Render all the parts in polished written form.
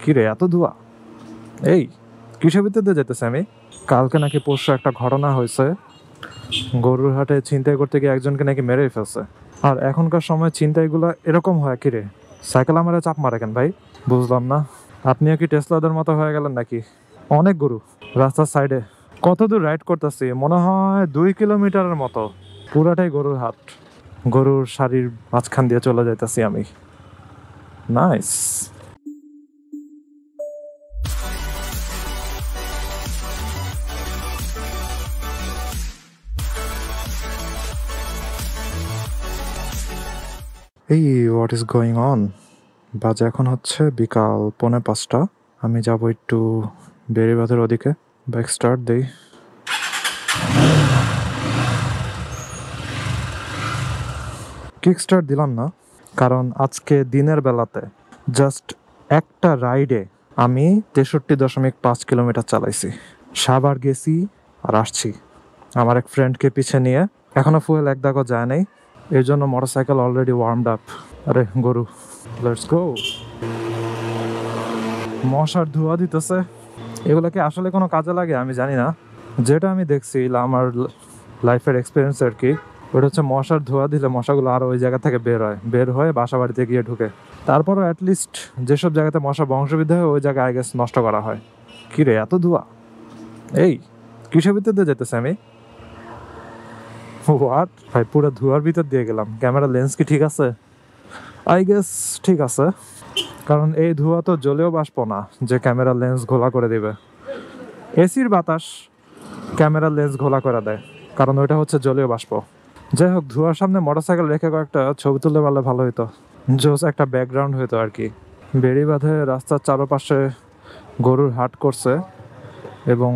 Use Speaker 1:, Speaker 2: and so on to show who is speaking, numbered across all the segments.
Speaker 1: কিরে এত ধোয়া? এই কিসের ভিতরে যেতেছে আমি? কালকে নাকি পরশু একটা ঘটনা হয়েছে, গরুর হাটে ছিনতাই করতে গিয়ে একজনকে নাকি মেরেই ফেলছে। আর এখনকার সময় ছিনতাইগুলো এরকম হয় কিরে? সাইকেল আমারে চাপ মারে কেন ভাই? বুঝলাম না। আপনিও কি টেসলাদের মতো হয়ে গেলেন নাকি? অনেক গরু রাস্তার সাইডে। কত দূর রাইড করতেছি, মনে হয় 2 কিলোমিটারের মতো। পুরাটাই গরুর হাট, গরুর শাড়ির মাঝখান দিয়ে চলে যাইতেছি আমি। নাইস। এই হোয়াট ইজ গোয়িং অন? বাজে এখন হচ্ছে বিকাল 4:45। আমি যাব একটু বেড়িবাঁধের ওদিকে। বাইক স্টার্ট দেই। কিক স্টার্ট দিলাম না, কারণ আজকে দিনের বেলাতে জাস্ট একটা রাইডে আমি 63.5 কিলোমিটার চালাইছি। সাবার গেছি আর আসছি আমার এক ফ্রেন্ডকে পিছে নিয়ে। এখনো ফুয়েল এক দাগও যায় নাই, এর জন্য মোটরসাইকেল অলরেডি ওয়ার্মড আপ। আরে গরু, লেটস গো। মশার ধোঁয়া দিতেছে, এগুলো কি আসলে কোনো কাজে লাগে আমি জানি না। যেটা আমি দেখছি আমার লাইফের এক্সপিরিয়েন্স আর কি, ওটা হচ্ছে মশার ধোঁয়া দিলে মশাগুলো আরও ওই জায়গা থেকে বের হয়ে বাসা বাড়িতে গিয়ে ঢুকে। তারপরও অ্যাটলিস্ট যেসব জায়গাতে মশা বংশবৃদ্ধি হয় ওই জায়গায় আই গেস নষ্ট করা হয়। কিরে এত ধোঁয়া? এই কিসের ভিতর দিয়ে যেতেছে আমি? হোয়াট ভাই, পুরো ধোঁয়ার ভিতর দিয়ে গেলাম। ক্যামেরা লেন্স কি ঠিক আছে? আই গেস ঠিক আছে, কারণ এই ধোঁয়া তো জ্বলেও বাসবো না যে ক্যামেরা লেন্স ঘোলা করে দেবে। এসির বাতাস ক্যামেরা লেন্স ঘোলা করে দেয়, কারণ ওইটা হচ্ছে জলীয় বাষ্প। যাই হোক, ধোঁয়ার সামনে মোটরসাইকেল রেখে কয়েকটা ছবি তুলতে পারলে ভালো হতো, জোস একটা ব্যাকগ্রাউন্ড হতো আর কি। বেড়িবাঁধে রাস্তার চারপাশে গরুর হাট করছে এবং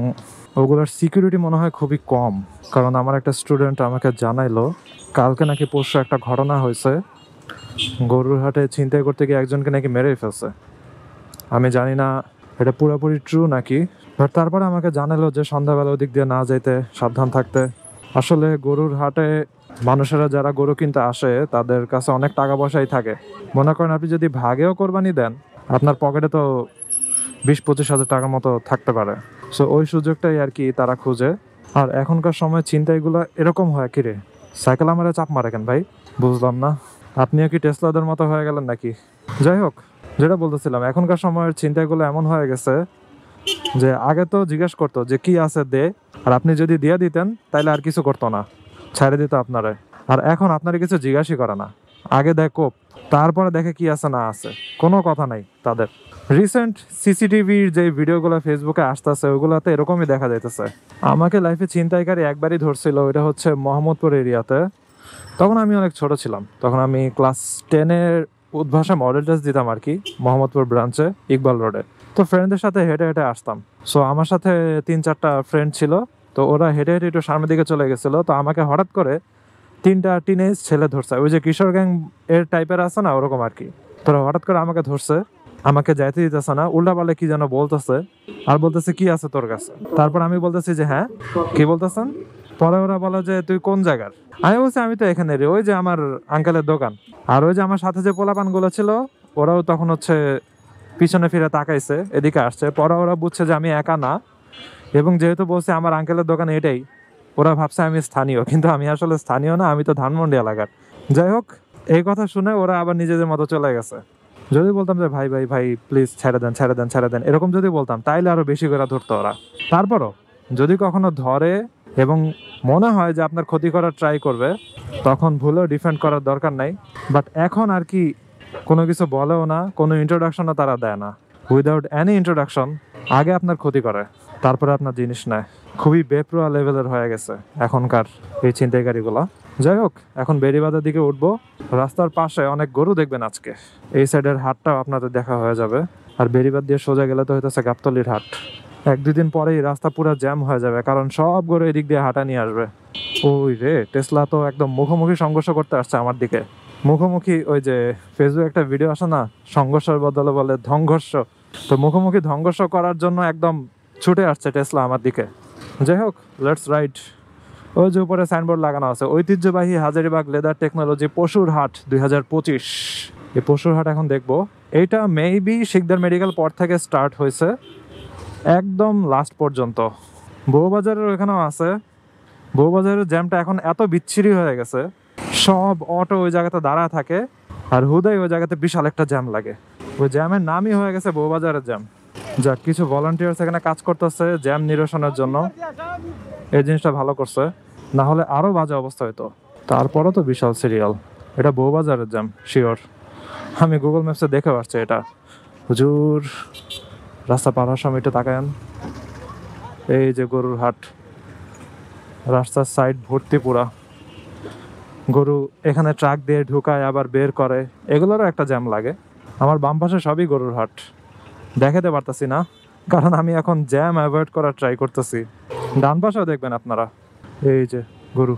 Speaker 1: ওগুলোর সিকিউরিটি মনে হয় খুবই কম, কারণ আমার একটা স্টুডেন্ট আমাকে জানাইলো কালকে নাকি পরশু একটা ঘটনা হয়েছে, গরুর হাটে ছিনতাই করতে গিয়ে একজনকে নাকি মেরেই ফেলছে। আমি জানি না এটা পুরোপুরি ট্রু নাকি, বাট তারপরে আমাকে জানালো যে সন্ধ্যাবেলা ওদিক দিয়ে না যাইতে, সাবধান থাকতে। আসলে গরুর হাটে মানুষেরা যারা গরু কিনতে আসে তাদের কাছে অনেক টাকা পয়সাই থাকে। মনে করেন আপনি যদি ভাগেও কোরবানি দেন, আপনার পকেটে তো 20-25 হাজার টাকার মতো থাকতে পারে। সো ওই সুযোগটাই আর কি তারা খুঁজে। আর এখনকার সময় ছিনতাইগুলো এরকম হয় কিরে? সাইকেল আমারে চাপ মারে কেন ভাই? বুঝলাম না। আপনিও কি টেসলাদের মতো হয়ে গেলেন নাকি? যাই হোক, যেটা বলতেছিলাম, এখনকার সময়ের ছিনতাইগুলো এমন হয়ে গেছে যে আগে তো জিজ্ঞেস করতো যে কি আছে দে, আর আপনি যদি দিয়ে দিতেন তাইলে আর কিছু করতো না, ছেড়ে দিত আপনারে। আর এখন আপনারা কিছু জিজ্ঞাসই করে না, আগে দেখো তারপরে দেখে কি আছে না আছে, কোনো কথা নাই তাদের। রিসেন্ট সিসিটিভির যে ভিডিওগুলো ফেসবুকে আসতেছে ওগুলোতে এরকমই দেখা যাইতেছে। আমাকে লাইফে ছিনতাইকারী একবারই ধরছিল, ওইটা হচ্ছে মোহাম্মদপুর এরিয়াতে। তখন আমি অনেক ছোট ছিলাম, তখন আমি ক্লাস 10-এর উদ্ভাসে মডেল টেস্ট দিতাম আর কি, মোহাম্মদপুর ব্রাঞ্চে ইকবাল রোডে। তো ফ্রেন্ডদের সাথে হেঁটে হেঁটে আসতাম। সো আমার সাথে 3-4টা ফ্রেন্ড ছিল, তো ওরা হেঁটে হেঁটে একটু সামনের দিকে চলে গেছিলো। তো আমাকে হঠাৎ করে 3টা টিনেজ ছেলে ধরছে, ওই যে কিশোর গ্যাং এর টাইপের আছে না, ওরকম আর কি। তোরা হঠাৎ করে আমাকে ধরছে, আমাকে যাইতে দিতেছে না, উল্টা পাল্টা কি যেন বলতেছে, আর বলতেছে কি আছে তোর কাছে। তারপর আমি বলতেছি যে হ্যাঁ কি বলতেছেন। পরে ওরা বলে যে তুই কোন জায়গার? আমি বলছি আমি তো এখানে রে, ওই যে আমার আঙ্কেলের দোকান। আর ওই যে আমার সাথে যে পোলাপান গুলো ছিল ওরাও তখন হচ্ছে পিছনে ফিরে তাকাইছে, এদিকে আসছে। পরে ওরা বুঝছে যে আমি একা না, এবং যেহেতু বলছে আমার আঙ্কেলের দোকান এটাই, ওরা ভাবছে আমি স্থানীয়, কিন্তু আমি আসলে স্থানীয় না, আমি তো ধানমন্ডি এলাকার। যাই হোক, এই কথা শুনে ওরা আবার নিজেদের মতো চলে গেছে। যদি বলতাম যে ভাই ভাই ভাই প্লিজ ছেড়ে দেন ছেড়ে দেন ছেড়ে দেন, এরকম যদি বলতাম তাইলে আরো বেশি করে ধরতো ওরা। তারপরও যদি কখনো ধরে এবং মনে হয় যে আপনার ক্ষতি করার ট্রাই করবে, তখন ভুলেও ডিফেন্ড করার দরকার নাই। বাট এখন আর কি কোনো কিছু বলেও না, কোনো ইন্ট্রোডাকশনও তারা দেয় না। উইদাউট এনি ইন্ট্রোডাকশন আগে আপনার ক্ষতি করে, তারপরে আপনার জিনিস নেয়। খুবই বেপরোয়া লেভেলের হয়ে গেছে এখনকার এই ছিনতাইকারীগুলা। যাই হোক, এখন বেড়িবাঁধের দিকে উঠবো। রাস্তার পাশে অনেক গরু দেখবেন আজকে, এই সাইডের হাটটাও আপনাদের দেখা হয়ে যাবে। আর বেড়িবাঁধ দিয়ে সোজা গেলে তো হইতেছে গাবতলির হাট। 1-2 দিন পরেই রাস্তা পুরো জ্যাম হয়ে যাবে, কারণ সব গরু এদিক দিয়ে হাঁটা নিয়ে আসবে। ওই রে, টেসলা তো একদম মুখোমুখি সংঘর্ষ করতে আসছে আমার দিকে। মুখোমুখি, ওই যে ফেসবুকে একটা ভিডিও আসে না, সংঘর্ষের বদলে বলে ধংঘর্ষ, তো মুখোমুখি ধংঘর্ষ করার জন্য একদম ছুটে আসছে টেসলা আমার দিকে। যাই হোক, লেটস রাইড। ওই যে উপরে সাইনবোর্ড লাগানো আছে, ঐতিহ্যবাহী হাজারীবাগ লেদার টেকনোলজি পশুর হাট 2025। এই পশুর হাট এখন দেখবো। এইটা মেবি শিকদার মেডিকেল পর থেকে স্টার্ট হয়েছে একদম লাস্ট পর্যন্ত। বউবাজারের ওখানেও আছে। বউবাজারের জ্যামটা এখন এত বিচ্ছিরি হয়ে গেছে, সব অটো ওই জায়গাতে দাঁড়া থাকে আর হুদাই ওই জায়গাতে বিশাল একটা জ্যাম লাগে। ওই জ্যামের নামই হয়ে গেছে বউবাজারের জ্যাম। যাক, কিছু ভলান্টিয়ার্স এখানে কাজ করতেছে জ্যাম নিরসনের জন্য, এই জিনিসটা ভালো করছে, না হলে আরো বাজে অবস্থা হইতো। তারপরও তো বিশাল সিরিয়াল। এটা বউবাজারের জ্যাম শিওর, আমি গুগল ম্যাপসে দেখে আসছি এটা। হুজুর, রাস্তা পার হওয়ার সময় একটু তাকায়েন, এই যে গরুর হাট, রাস্তার সাইড ভর্তি পুরা গরু, এখানে ট্রাক দিয়ে ঢুকায় আবার বের করে, এগুলোরও একটা জ্যাম লাগে। আমার বাম পাশে সবই গরুর হাট, দেখাতে পারতাছি না কারণ আমি এখন জ্যাম অ্যাভয়েড করার ট্রাই করতেছি। ডান পাশেও দেখবেন আপনারা, এই যে গরু।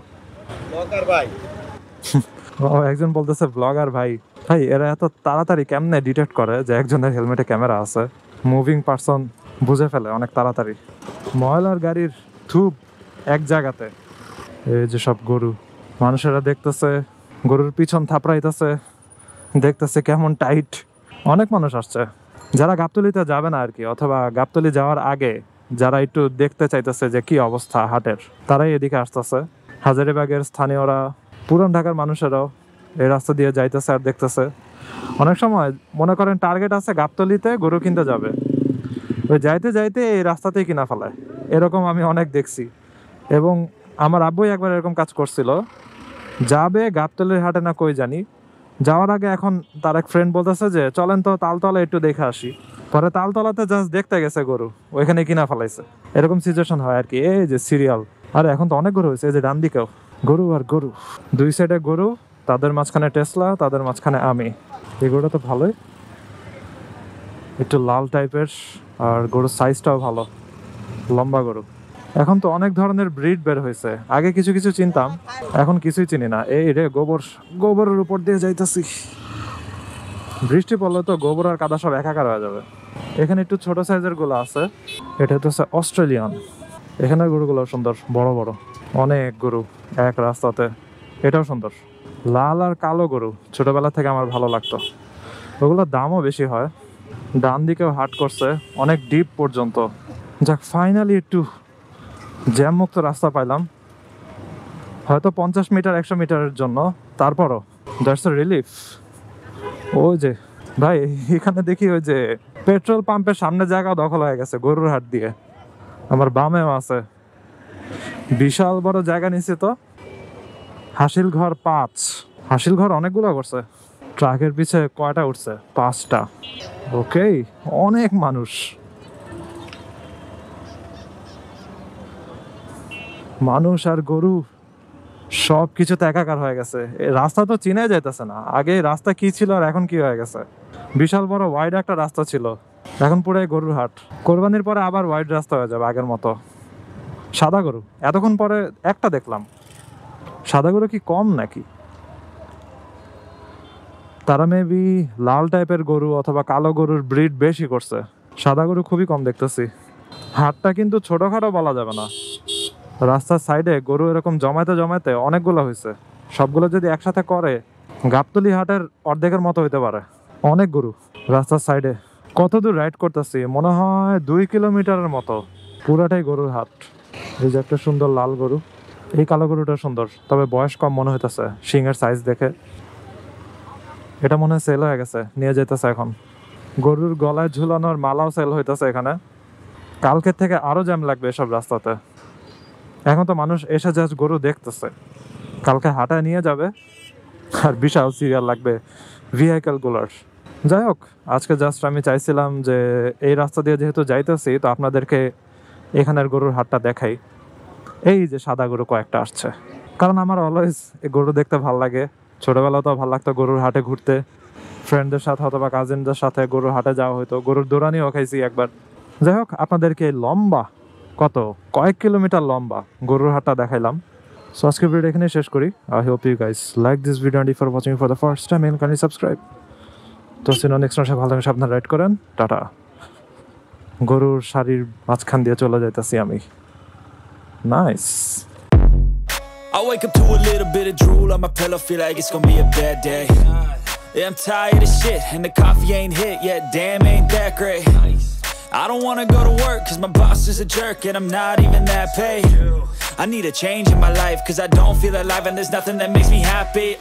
Speaker 1: একজন বলতেছে ব্লগার ভাই। ভাই, এরা এত তাড়াতাড়ি কেমনে ডিটেক্ট করে যে একজনের হেলমেটে ক্যামেরা আছে? মুভিং পারসন বুঝে ফেলে অনেক তাড়াতাড়ি। ময়লার গাড়ির থুপ এক জায়গাতে, এই যে সব গরু, মানুষেরা দেখতেছে, গরুর পিছন থাপড়াইতেছে, দেখতেছে কেমন টাইট। অনেক মানুষ আসছে যারা গাবতলীতে যাবে না আর কি, অথবা গাবতলী যাওয়ার আগে যারা একটু দেখতে চাইতেছে যে কি অবস্থা হাটের, তারাই এদিকে আসতেছে। হাজারীবাগের স্থানীয়রা, পুরান ঢাকার মানুষেরাও এই রাস্তা দিয়ে যাইতেছে আর দেখতেছে। অনেক সময় মনে করেন টার্গেট আছে গাবতলীতে গরু কিনতে যাবে, ওই যাইতে যাইতে এই রাস্তাতেই কিনা ফেলায়, এরকম আমি অনেক দেখছি। এবং আমার আব্বুই একবার এরকম কাজ করছিল, যাবে গাবতলীর হাটে না কই জানি, যাওয়ার আগে এখন তার এক ফ্রেন্ড বলতেছে যে চলেন তো তালতলা একটু দেখে আসি, পরে তালতলাতে জাস্ট দেখতে গেছে গরু, ওইখানে কিনা ফেলাইছে। এরকম সিচুয়েশন হয় আর কি, এই যে সিরিয়াল। আর এখন তো অনেক গরু হয়েছে, এই যে ডান দিকেও গরু আর গরু, দুই সাইডে গরু, তাদের মাঝখানে টেসলা, তাদের মাঝখানে আমি। এই গরুটা তো ভালোই, একটু লাল টাইপের, আর গরুর সাইজটাও ভালো, লম্বা গরু। এখন তো অনেক ধরনের ব্রিড বের হয়েছে, আগে কিছু কিছু চিনতাম, এখন কিছুই চিনি না। এই রে গোবরের উপর দিয়ে যাইতেছি, বৃষ্টি পড়লে তো গোবর আর কাদা সব একাকার হয়ে যাবে। এখানে একটু ছোট সাইজের গুলো আছে, এটা হচ্ছে অস্ট্রেলিয়ান। এখানে গরুগুলো সুন্দর, বড় বড় অনেক গরু এক রাস্তাতে, এটাও সুন্দর। লাল আর কালো গরু ছোটবেলা থেকে আমার ভালো লাগতো, ওগুলোর দামও বেশি হয়। ডান দিকেও হাট করছে অনেক ডিপ পর্যন্ত। যাক, ফাইনালি একটু জ্যাম মুক্ত রাস্তা পাইলাম, হয়তো 50 মিটার 100 মিটারের জন্য, তারপরও দ্যাটস আ রিলিফ। ওই যে ভাই, এখানে দেখি ওই যে পেট্রোল পাম্পের সামনে জায়গা দখল হয়ে গেছে গরুর হাট দিয়ে। আমার বামেও আছে, বিশাল বড় জায়গা নিচ্ছে তো। হাসিল ঘর 5, হাসিল ঘর অনেকগুলো করছে। ট্রাকের পিছে কয়টা উঠছে? 5টা। ওকে, অনেক মানুষ, মানুষ আর গরু সব কিছুতে একাকার হয়ে গেছে। রাস্তা তো চিনে যাইতেছে না, আগে রাস্তা কি ছিল আর এখন কি হয়ে গেছে। বিশাল বড় ওয়াইড একটা রাস্তা ছিল, এখন পুরাই গরুর হাট। কোরবানির পরে আবার ওয়াইড রাস্তা হয়ে যাবে আগের মতো। সাদা গরু এতক্ষণ পরে একটা দেখলাম, সাদা গরু কি কম নাকি? তারা মেবি লাল টাইপের গরু অথবা কালো গরুর ব্রিড বেশি করছে, সাদা গরু খুবই কম দেখতেছি। হাটটা কিন্তু ছোটখাটো বলা যাবে না, রাস্তার সাইডে গরু এরকম জমাইতে জমাইতে অনেকগুলো হয়েছে। সবগুলো যদি একসাথে করে গাবতলী হাটের অর্ধেকের মতো হইতে পারে। অনেক গরু রাস্তার সাইডে। কত দূর রাইড করতেছি, মনে হয় 2 কিলোমিটারের মতো, পুরাটাই গরুর হাট। এই যে একটা সুন্দর লাল গরু, এই কালো গরুটা সুন্দর, তবে বয়স কম মনে হইতেছে শিংয়ের সাইজ দেখে। এটা মনে হয় সেল হয়ে গেছে, নিয়ে যেতেছে এখন। গরুর গলায় ঝুলানোর মালাও সেল হইতেছে এখানে। কালকের থেকে আরো জ্যাম লাগবে এসব রাস্তাতে। এখন তো মানুষ এসে জাস্ট গরু দেখতেছে, কালকে হাটায় নিয়ে যাবে আর বিশাল সিরিয়াল লাগবে ভেহিকেল গুলার। যাই হোক, আজকে জাস্ট আমি চাইছিলাম যে এই রাস্তা দিয়ে যেহেতু যাইতেছি, তো আপনাদেরকে এখানের গরুর হাটটা দেখাই। এই যে সাদা গরু কয়েকটা আসছে, কারণ আমার অলওয়েজ এই গরু দেখতে ভাল লাগে। ছোটবেলাও তো ভাল লাগতো গরুর হাটে ঘুরতে, ফ্রেন্ডদের সাথে অথবা কাজিনদের সাথে গরুর হাটে যাওয়া হতো, গরুর দৌড়ানিও খাইছি একবার। যাই হোক, আপনাদেরকে লম্বা কয়েক কিলোমিটার লম্বা গরুর হাটটা দেখাইলাম। সো আজকের ভিডিও এখানে শেষ করি। I hope you guys like this video and if you are watching for the first time and kindly subscribe. তো নেক্সট মাসে ভালো থাকেন, সাবধানে রাইড করেন, টাটা। গরুর শাড়ির মাঝখান দিয়ে চলে যাইতাছি আমি। Nice.
Speaker 2: I wake up to a little bit of drool on my pillow, feel like it's gonna be a bad day. Yeah, I'm tired of shit, and the coffee ain't hit yet. Damn, ain't that great. I don't wanna go to work, cause my boss is a jerk, and I'm not even that paid. I need a change in my life, cause I don't feel alive, and there's nothing that makes me happy.